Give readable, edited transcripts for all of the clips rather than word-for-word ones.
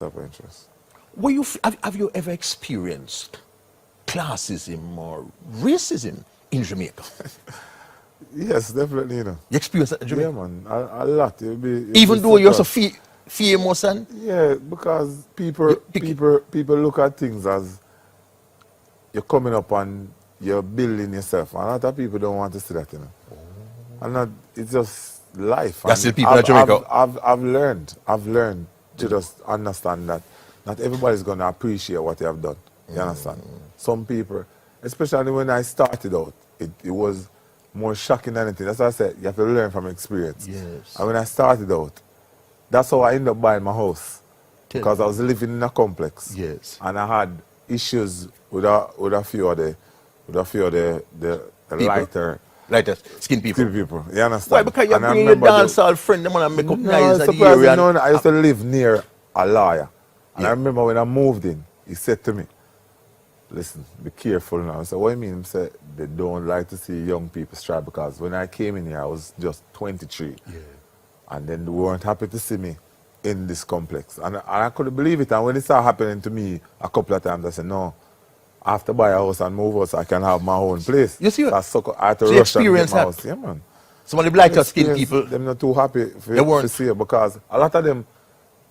Self-interest. Have you ever experienced classism or racism in Jamaica? Yes, definitely, you know. You experienced that in Jamaica? Yeah, man, a lot. Even though you're so famous and... Yeah, because You- people look at things as you're coming up and you're building yourself. And a lot of people don't want to see that, you know. And not, it's just life. There's And still people in Jamaica. I've learned to just understand that not everybody's going to appreciate what you have done. You understand? Some people, especially when I started out, it was more shocking than anything. That's why I said you have to learn from experience. Yes. And when I started out, that's how I ended up buying my house. Because I was living in a complex. Yes. And I had issues with a few of the lighter skin people. You understand? Why? Because you bring your dancehall friend, them and make up nice and surprisingly, no, I used to live near a lawyer. And I remember when I moved in, he said to me, listen, be careful now. I said, what do you mean? He said, they don't like to see young people strive, because when I came in here, I was just 23. Yeah. And then they weren't happy to see me in this complex. And I couldn't believe it. And when it started happening to me a couple of times, I said, no, I have to buy a house and move out so I can have my own place. You see what? So I had to rush and get my house. Yeah, man. Some of the lighter skin people, they're not too happy to see it, because a lot of them,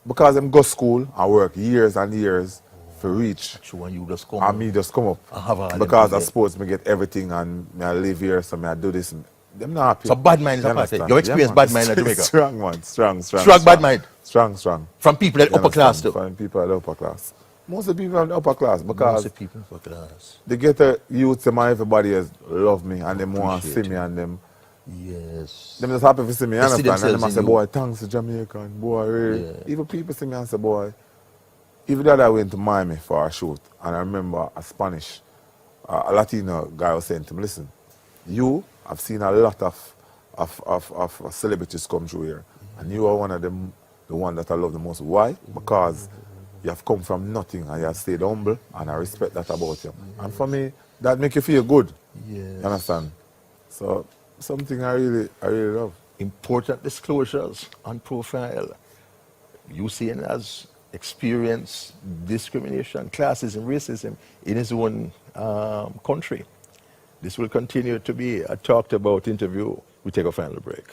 because them go to school and work years and years for reach. True, and you just come and me just come up. Because I suppose me get everything and me I live here, so me I do this. Them not happy. So bad mind is a part of it. You experience bad mind in Jamaica. Strong, man. Strong. Strong bad mind. Strong. From people at upper class too. From people at upper class. Most of the people in the upper class, because most of the people in upper class. they get the youth, and everybody has love me and they want to see me and them. Yes. Them just happy to see me, They see understand? And them say, you. boy, thanks to Jamaica, and boy, really. Yeah. Even people see me and say, boy, even that I went to Miami for a shoot, and I remember a Spanish, a Latino guy was saying to me, listen, I've seen a lot of celebrities come through here, and you are one of them, the one that I love the most. Why? Because you have come from nothing and you have stayed humble, and I respect that about you. And for me, that make you feel good. Yes. You understand? So something I really love. Important disclosures on profile. Usain has experienced discrimination, classism, racism in his own country. This will continue to be a talked about interview. We take a final break.